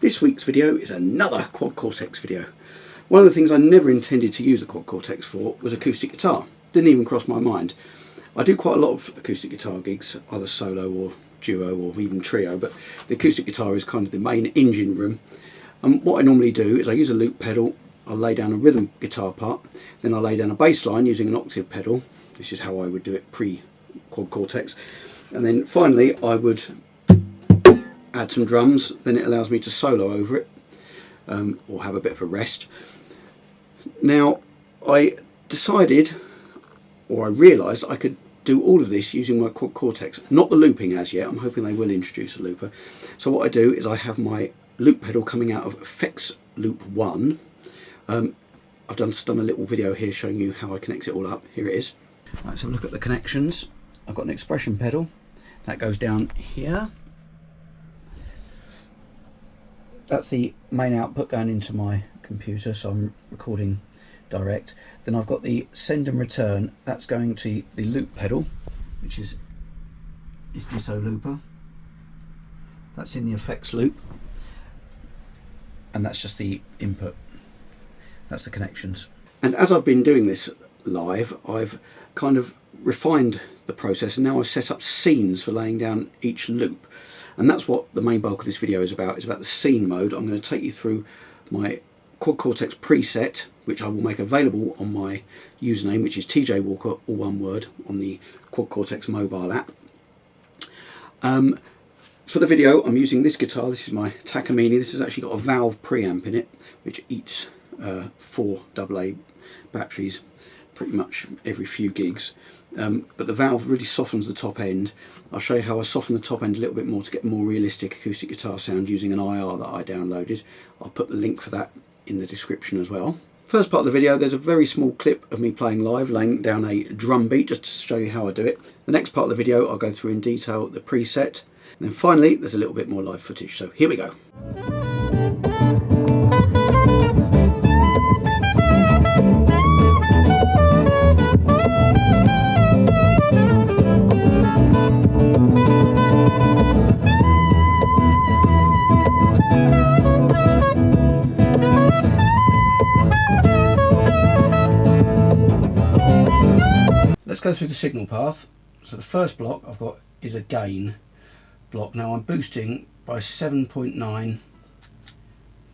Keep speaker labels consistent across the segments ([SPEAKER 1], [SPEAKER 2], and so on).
[SPEAKER 1] This week's video is another Quad Cortex video. One of the things I never intended to use the Quad Cortex for was acoustic guitar. Didn't even cross my mind. I do quite a lot of acoustic guitar gigs, either solo or duo or even trio, but the acoustic guitar is kind of the main engine room. And what I normally do is I use a loop pedal, I'll lay down a rhythm guitar part, then I'll lay down a bass line using an octave pedal. This is how I would do it pre-Quad Cortex. And then finally I would add some drums, then it allows me to solo over it, or have a bit of a rest. Now I decided, or I realised, I could do all of this using my Quad Cortex, not the looping as yet. I'm hoping they will introduce a looper. So what I do is I have my loop pedal coming out of Effects Loop 1. I've just done a little video here showing you how I connect it all up. Here it is. Right, let's have a look at the connections. I've got an expression pedal that goes down here. That's the main output going into my computer, so I'm recording direct. Then I've got the send and return, that's going to the loop pedal, which is ditto looper. That's in the effects loop, and that's just the input. That's the connections. And as I've been doing this live, I've kind of refined the process, and now I've set up scenes for laying down each loop. And that's what the main bulk of this video is about the scene mode. I'm going to take you through my Quad Cortex preset, which I will make available on my username, which is TJWalker, all one word, on the Quad Cortex mobile app. For the video, I'm using this guitar. This is my Takamine. This has actually got a valve preamp in it, which eats 4 AA batteries pretty much every few gigs. But the valve really softens the top end. I'll show you how I soften the top end a little bit more to get more realistic acoustic guitar sound using an IR that I downloaded. I'll put the link for that in the description as well. First part of the video, there's a very small clip of me playing live, laying down a drum beat just to show you how I do it. The next part of the video, I'll go through in detail the preset. And then finally, there's a little bit more live footage. So here we go. Let's go through the signal path. So the first block I've got is a gain block. Now I'm boosting by 7.9,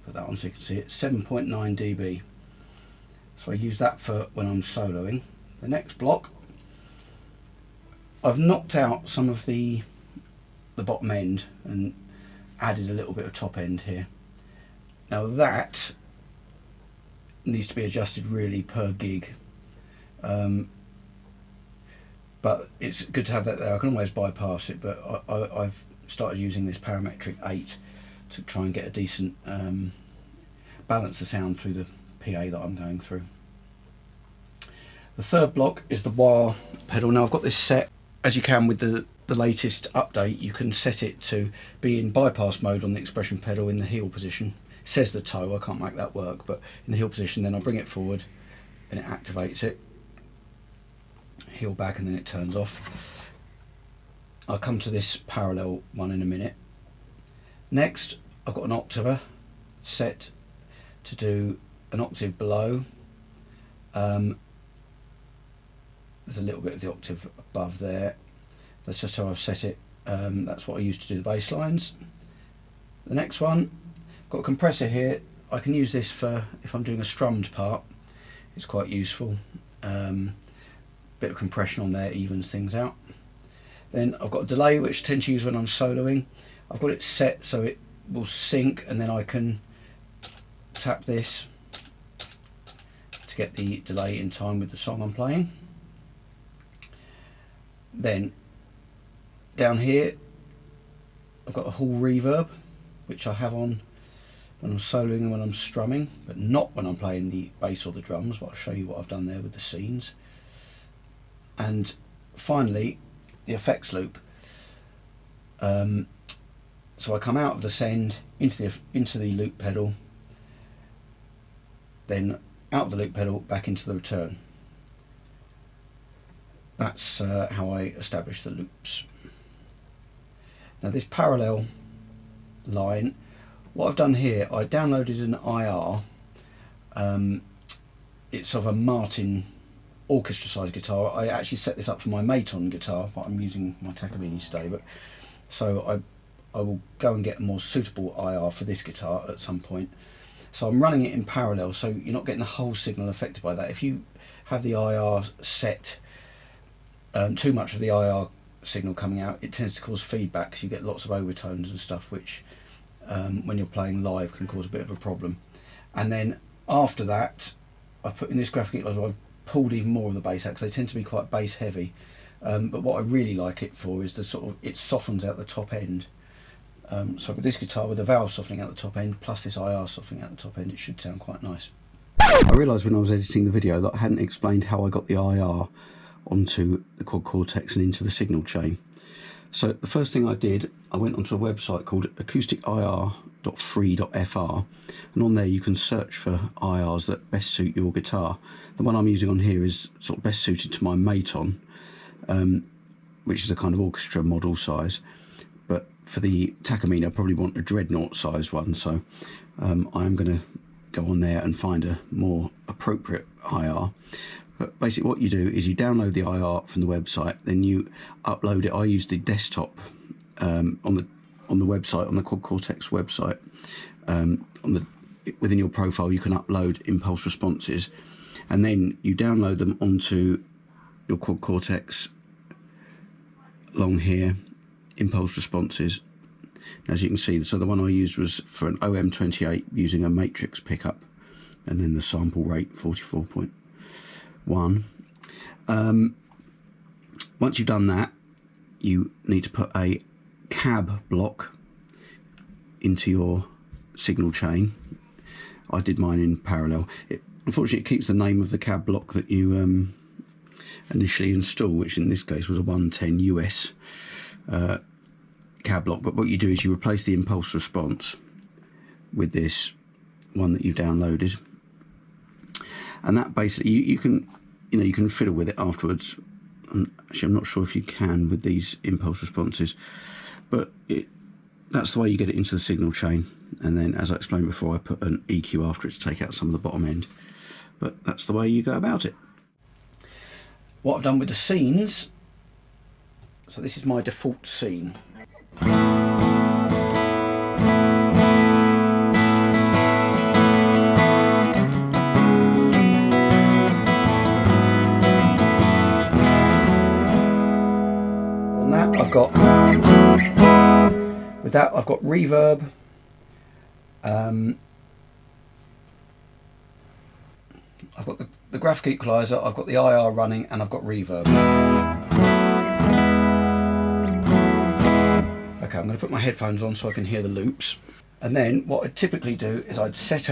[SPEAKER 1] put that on so you can see it, 7.9 dB. So I use that for when I'm soloing. The next block, I've knocked out some of the bottom end and added a little bit of top end here. Now that needs to be adjusted really per gig. But it's good to have that there. I can always bypass it, but I've started using this parametric 8 to try and get a decent balance the sound through the PA that I'm going through. The third block is the wah pedal. Now I've got this set, as you can with the latest update, you can set it to be in bypass mode on the expression pedal in the heel position. It says the toe, I can't make that work, but in the heel position, then I bring it forward and it activates it. Heel back and then it turns off. I'll come to this parallel one in a minute. Next I've got an octaver set to do an octave below. There's a little bit of the octave above there. That's just how I've set it. That's what I use to do the bass lines. The next one, I've got a compressor here. I can use this for if I'm doing a strummed part. It's quite useful. Bit of compression on there evens things out. Then I've got a delay which I tend to use when I'm soloing. I've got it set so it will sync, and then I can tap this to get the delay in time with the song I'm playing. Then down here I've got a hall reverb which I have on when I'm soloing and when I'm strumming, but not when I'm playing the bass or the drums, but I'll show you what I've done there with the scenes. And finally, the effects loop. So I come out of the send into the loop pedal, then out of the loop pedal back into the return. That's how I establish the loops. Now this parallel line What I've done here, I downloaded an IR. It's of a Martin orchestra size guitar. I actually set this up for my Maton guitar, but I'm using my Takamine today. But so I will go and get a more suitable IR for this guitar at some point. So I'm running it in parallel, so you're not getting the whole signal affected by that. If you have the IR set, too much of the IR signal coming out, it tends to cause feedback, because you get lots of overtones and stuff, which when you're playing live can cause a bit of a problem. And then after that, I've put in this graphic equalizer, I've pulled even more of the bass out, because they tend to be quite bass heavy. But what I really like it for is the sort of, it softens out the top end. So with this guitar, with the valve softening out the top end, plus this IR softening out the top end, it should sound quite nice. I realised when I was editing the video that I hadn't explained how I got the IR onto the Quad Cortex and into the signal chain. So the first thing I did, I went onto a website called acousticir.free.fr, and on there you can search for IRs that best suit your guitar. The one I'm using on here is sort of best suited to my Maton, which is a kind of orchestra model size. But for the Takamine, I probably want a dreadnought sized one, so I'm going to go on there and find a more appropriate IR. But basically what you do is you download the IR from the website, then you upload it. I use the desktop on the website, on the Quad Cortex website. Within your profile you can upload impulse responses, and then you download them onto your Quad Cortex along here, impulse responses. As you can see, so the one I used was for an OM28 using a matrix pickup, and then the sample rate 44.1. Once you've done that, you need to put a cab block into your signal chain. I did mine in parallel. Unfortunately, it keeps the name of the cab block that you initially install, which in this case was a 110 US cab block. But what you do is you replace the impulse response with this one that you downloaded, and that basically you can fiddle with it afterwards. Actually, I'm not sure if you can with these impulse responses, but that's the way you get it into the signal chain. And then, as I explained before, I put an EQ after it to take out some of the bottom end, but that's the way you go about it. What I've done with the scenes, so this is my default scene. With that I've got reverb, I've got the graphic equalizer, I've got the IR running, and I've got reverb. Okay, I'm going to put my headphones on so I can hear the loops. And then what I'd typically do is I'd set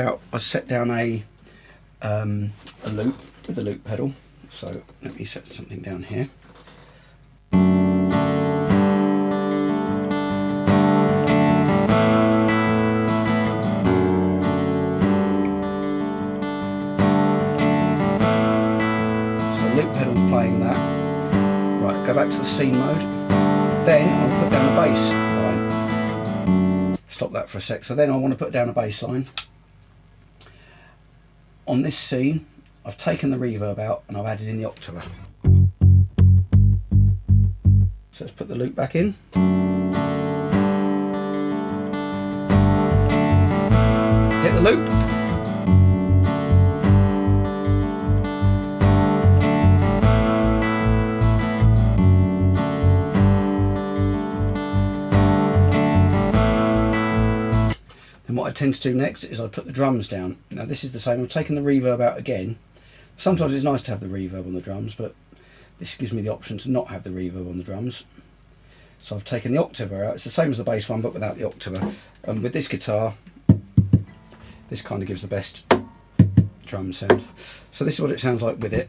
[SPEAKER 1] down a loop with the loop pedal. So let me set something down here. Loop pedal's playing that. Right, go back to the scene mode. Then I'll put down a bass line. Stop that for a sec. So then I want to put down a bass line. On this scene, I've taken the reverb out and I've added in the octaver. So let's put the loop back in. Hit the loop. What I tend to do next is I put the drums down. Now this is the same, I've taken the reverb out again. Sometimes it's nice to have the reverb on the drums, but this gives me the option to not have the reverb on the drums. So I've taken the octaver out. It's the same as the bass one, but without the octaver. And with this guitar, this kind of gives the best drum sound. So this is what it sounds like with it.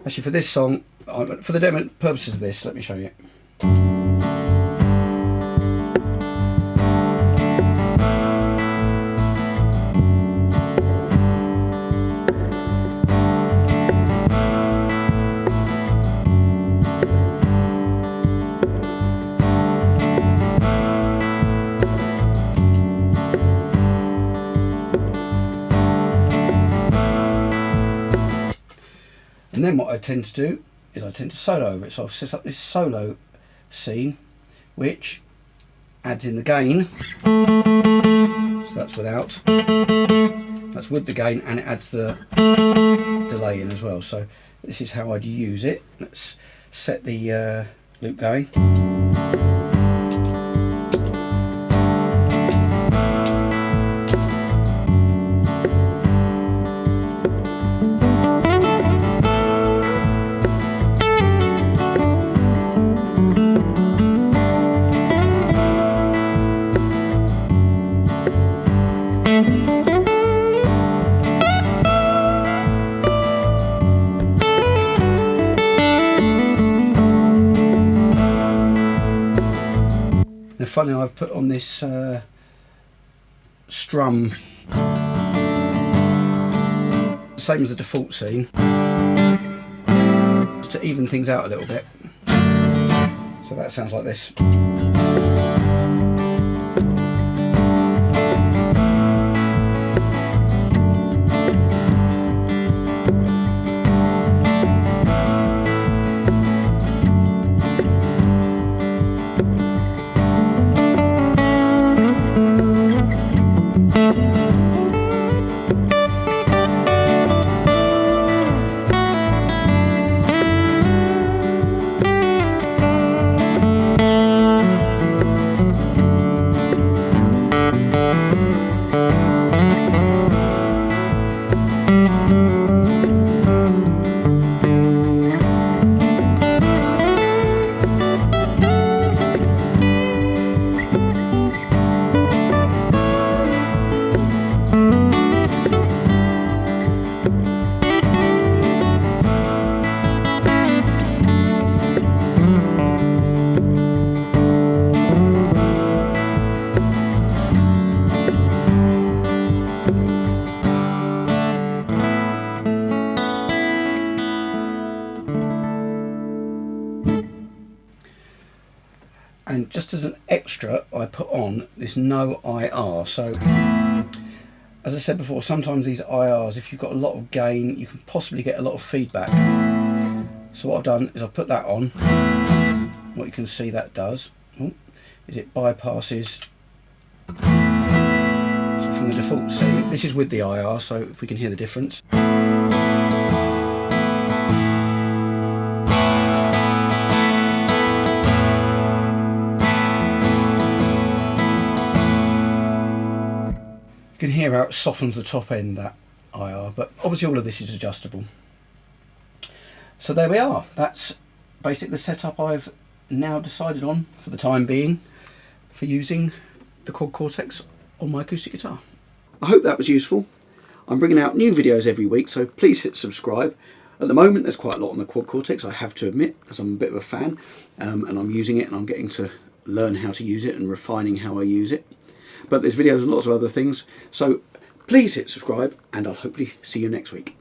[SPEAKER 1] Actually, for this song, for the demo purposes of this, let me show you. And then what I tend to do is I tend to solo over it. So I've set up this solo scene which adds in the gain. So that's without, that's with the gain, and it adds the delay in as well. So this is how I'd use it. Let's set the loop going. Now finally I've put on this strum, same as the default scene, just to even things out a little bit. So that sounds like this. And just as an extra, I put on this no IR. So as I said before, sometimes these IRs, if you've got a lot of gain, you can possibly get a lot of feedback. So what I've done is I've put that on. What you can see that does is it bypasses. So from the default scene, this is with the IR, so if we can hear the difference. You can hear how it softens the top end, that IR, but obviously all of this is adjustable. So there we are. That's basically the setup I've now decided on for the time being for using the Quad Cortex on my acoustic guitar. I hope that was useful. I'm bringing out new videos every week, so please hit subscribe. At the moment there's quite a lot on the Quad Cortex, I have to admit, as I'm a bit of a fan, and I'm using it and I'm getting to learn how to use it and refining how I use it. But there's videos and lots of other things, so please hit subscribe and I'll hopefully see you next week.